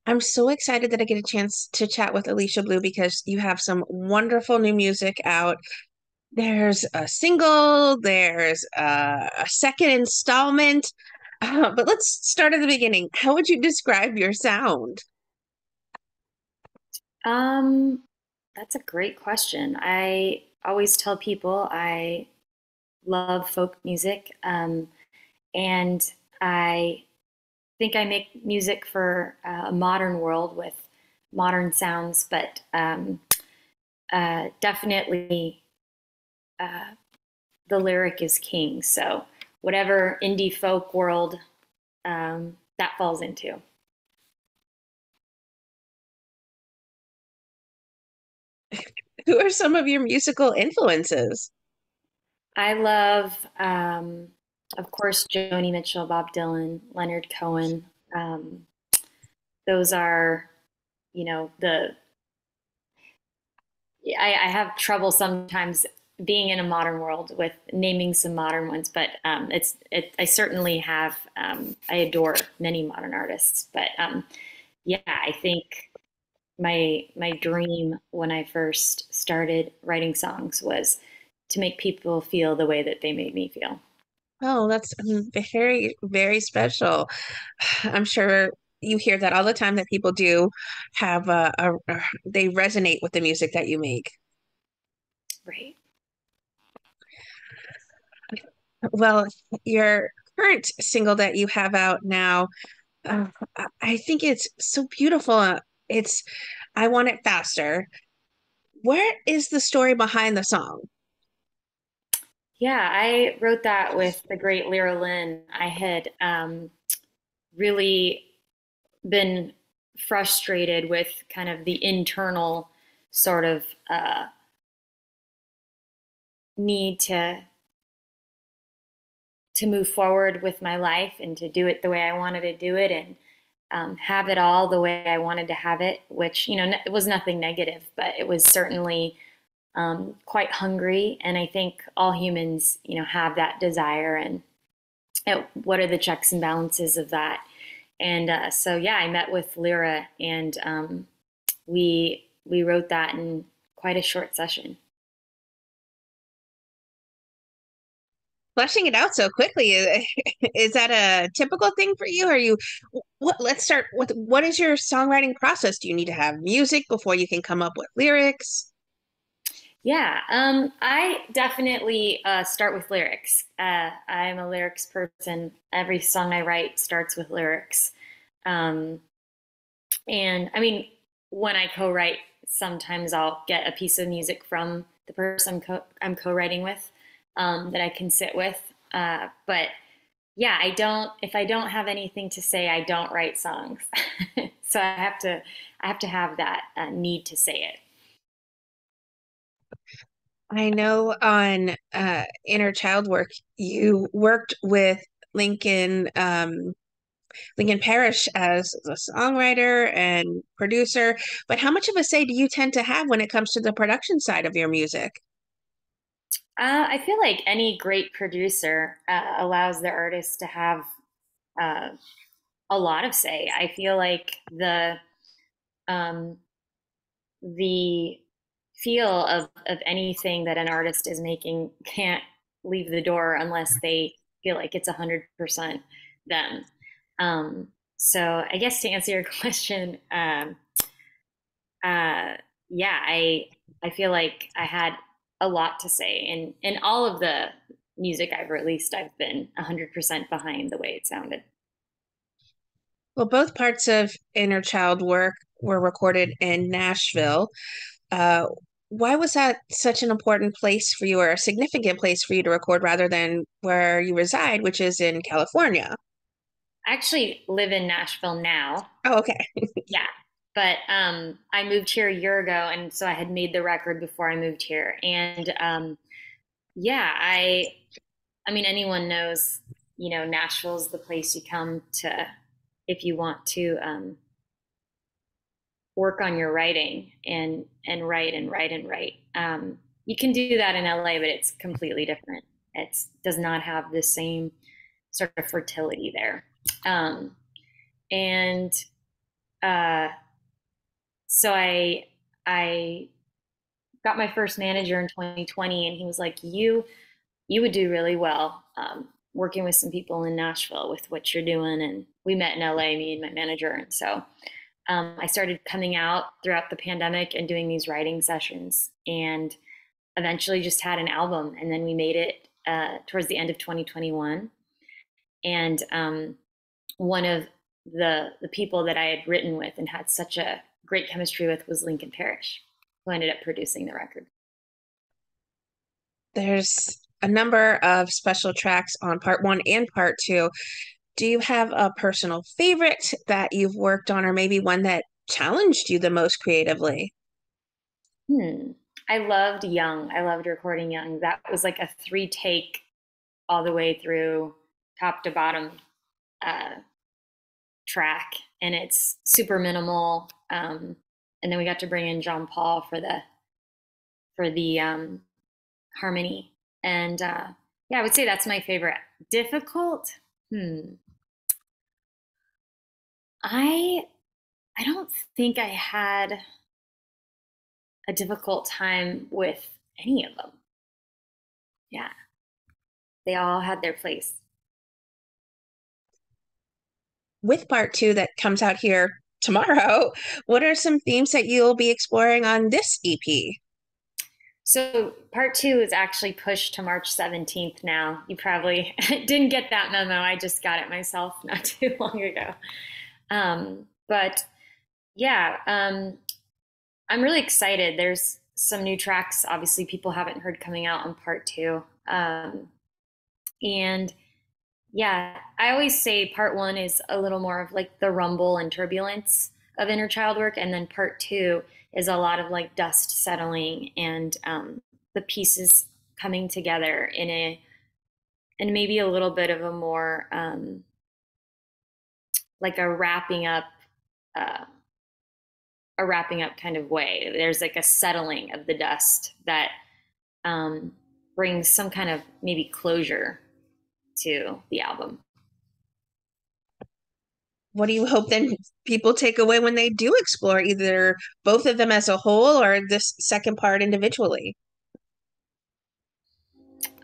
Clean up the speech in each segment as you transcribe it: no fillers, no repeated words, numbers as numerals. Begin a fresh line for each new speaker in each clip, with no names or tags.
I'm so excited that I get a chance to chat with Alicia Blue because you have some wonderful new music out. There's a single, there's a second installment. But let's start at the beginning. How would you describe your sound?
Um, that's a great question. I always tell people I love folk music, and I think I make music for a modern world with modern sounds, but definitely uh, the lyric is king. So whatever indie folk world that falls into.
Who are some of your musical influences?
I love, of course, Joni Mitchell, Bob Dylan, Leonard Cohen. Those are, the I have trouble sometimes being in a modern world with naming some modern ones, but I certainly have I adore many modern artists, but yeah, I think my dream when I first started writing songs was to make people feel the way that they made me feel.
Oh, that's very, very special. I'm sure you hear that all the time that people do have they resonate with the music that you make.
Right.
Well, your current single that you have out now, I think it's so beautiful. It's I Want It Faster. Where is the story behind the song?
Yeah, I wrote that with the great Lyra Lynn. I had really been frustrated with kind of the internal sort of need to move forward with my life and to do it the way I wanted to do it and have it all the way I wanted to have it, which, it was nothing negative, but it was certainly quite hungry. And I think all humans, have that desire. And what are the checks and balances of that? And so, yeah, I met with Lyra and we wrote that in quite a short session.
Fleshing it out so quickly, is that a typical thing for you? Are you what? Let's start with what is your songwriting process? Do you need to have music before you can come up with lyrics?
Yeah, I definitely start with lyrics. I'm a lyrics person. Every song I write starts with lyrics. Um, and I mean, when I co-write, sometimes I'll get a piece of music from the person I'm co-writing with that I can sit with. But yeah, if I don't have anything to say, I don't write songs. So I have to have that need to say it.
I know on Inner Child Work, you worked with Lincoln Lincoln Parrish as a songwriter and producer, but how much of a say do you tend to have when it comes to the production side of your music?
I feel like any great producer allows the artist to have uh, a lot of say. I feel like um, the feel of anything that an artist is making can't leave the door unless they feel like it's 100% them. So I guess to answer your question, uh, yeah, I feel like I had a lot to say, and in all of the music I've released, I've been 100% behind the way it sounded.
Well, both parts of Inner Child Work were recorded in Nashville. Uh, why was that such an important place for you or a significant place for you to record rather than where you reside, which is in California?
I actually live in Nashville now.
Oh, okay.
Yeah. But I moved here a year ago, and so I had made the record before I moved here. And yeah, I mean, anyone knows, Nashville's the place you come to if you want to work on your writing and write and write and write. You can do that in LA, but it's completely different. It does not have the same sort of fertility there. And uh, so I got my first manager in 2020, and he was like, you would do really well working with some people in Nashville with what you're doing. And we met in LA, me and my manager. And so I started coming out throughout the pandemic and doing these writing sessions, and eventually just had an album. And then we made it towards the end of 2021. And one of the people that I had written with and had such a great chemistry with was Lincoln Parrish, who ended up producing the record.
There's a number of special tracks on part one and part two. Do you have a personal favorite that you've worked on, or maybe one that challenged you the most creatively?
Hmm. I loved Young. I loved recording Young. That was like a three take all the way through top to bottom uh, track, and it's super minimal. And then we got to bring in John Paul for the harmony, and yeah, I would say that's my favorite. Difficult? Hmm. I I don't think I had a difficult time with any of them. Yeah, they all had their place.
With part two that comes out here tomorrow, what are some themes that you'll be exploring on this EP?
So part two is actually pushed to March 17th now. You probably didn't get that memo. I just got it myself not too long ago. But yeah, I'm really excited. There's some new tracks, obviously, people haven't heard coming out on part two. And yeah, I always say part one is a little more of like the rumble and turbulence of inner child work, and then part two is a lot of like dust settling and the pieces coming together in a and maybe a little bit of a more like uh, a wrapping up kind of way. There's like a settling of the dust that um, brings some kind of maybe closure to the album.
What do you hope then people take away when they do explore either both of them as a whole or this second part individually?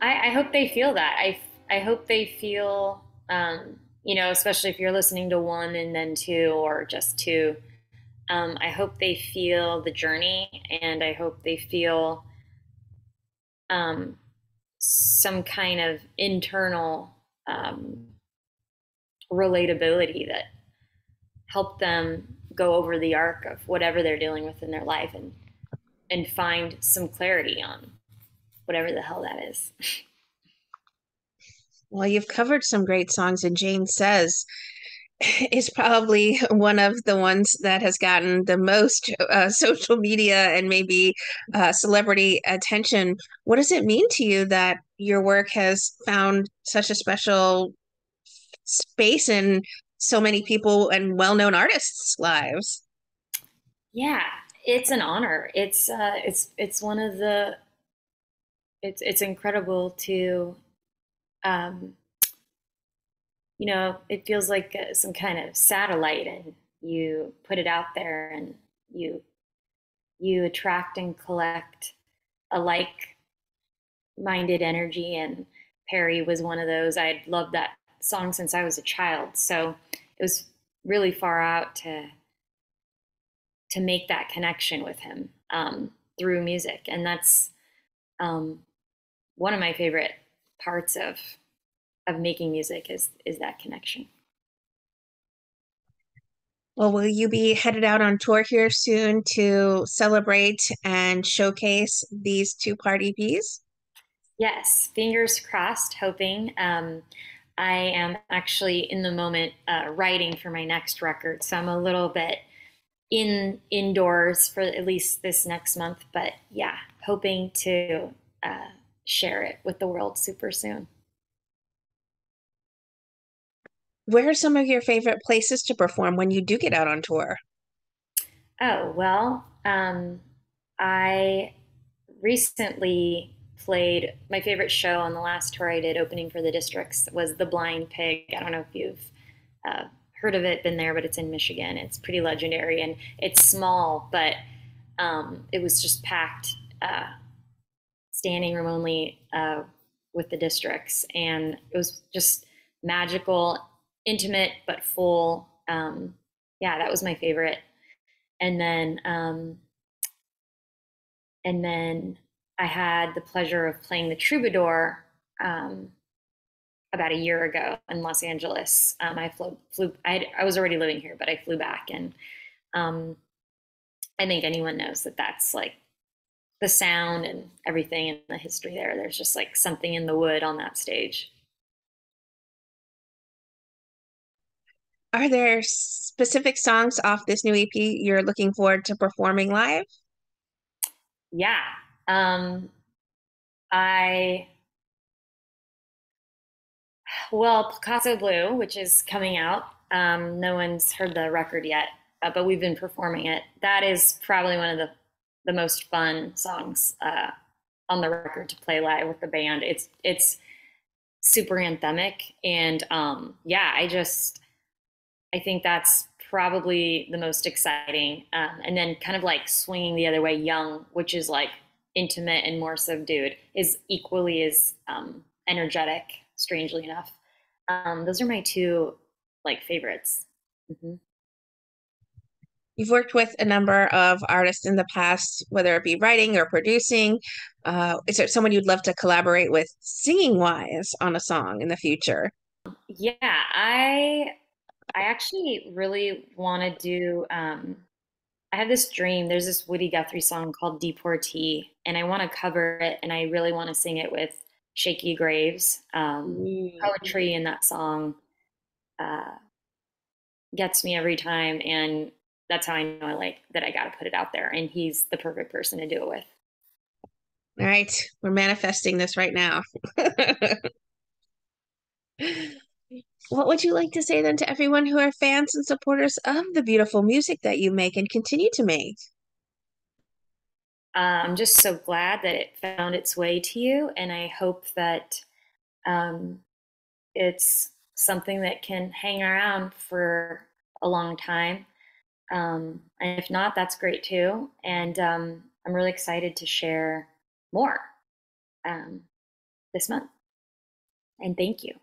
I hope they feel that. I hope they feel, especially if you're listening to one and then two or just two. I hope they feel the journey, and I hope they feel um, some kind of internal relatability that help them go over the arc of whatever they're dealing with in their life and find some clarity on whatever the hell that is.
Well, you've covered some great songs, and Jane Says is probably one of the ones that has gotten the most social media and maybe celebrity attention. What does it mean to you that your work has found such a special space in so many people and well-known artists' lives?
Yeah, it's an honor. It's one of the it's incredible to um, it feels like some kind of satellite, and you put it out there, and you attract and collect a like-minded energy. And Perry was one of those. I'd loved that song since I was a child, so it was really far out to make that connection with him through music, and that's um, one of my favorite parts of making music is that connection.
Well, will you be headed out on tour here soon to celebrate and showcase these two-part EPs?
Yes, fingers crossed, hoping. I am actually in the moment writing for my next record, so I'm a little bit indoors for at least this next month. But yeah, hoping to uh, share it with the world super soon.
Where are some of your favorite places to perform when you do get out on tour?
Oh, well, I recently played my favorite show on the last tour I did opening for the Districts was The Blind Pig. I don't know if you've uh, heard of it, been there, but it's in Michigan. It's pretty legendary and it's small, but it was just packed, standing room only, with the districts, and it was just magical, intimate but full. Yeah, that was my favorite. And then and then I had the pleasure of playing the Troubadour, um, about a year ago in Los Angeles. I was already living here, but I flew back, and um, I think anyone knows that that's like the sound and everything and the history there. There's just like something in the wood on that stage.
Are there specific songs off this new EP you're looking forward to performing live?
Yeah. Um, I, well, Picasso Blue, which is coming out. No one's heard the record yet, but we've been performing it. That is probably one of the most fun songs, on the record to play live with the band. It's super anthemic, and yeah, I think that's probably the most exciting. And then kind of like swinging the other way, Young, which is like intimate and more subdued, is equally as energetic, strangely enough. Those are my two like favorites. Mm-hmm.
You've worked with a number of artists in the past, whether it be writing or producing. Is there someone you'd love to collaborate with singing wise on a song in the future?
Yeah, I actually really want to do. I have this dream. There's this Woody Guthrie song called Deportee, and I want to cover it, and I really want to sing it with Shaky Graves.
Mm.
Poetry in that song uh, gets me every time, and that's how I know I like that. I got to put it out there, and he's the perfect person to do it with.
All right, we're manifesting this right now. What would you like to say then to everyone who are fans and supporters of the beautiful music that you make and continue to make?
I'm just so glad that it found its way to you, and I hope that um, it's something that can hang around for a long time. And if not, that's great too. And I'm really excited to share more um, this month. And thank you.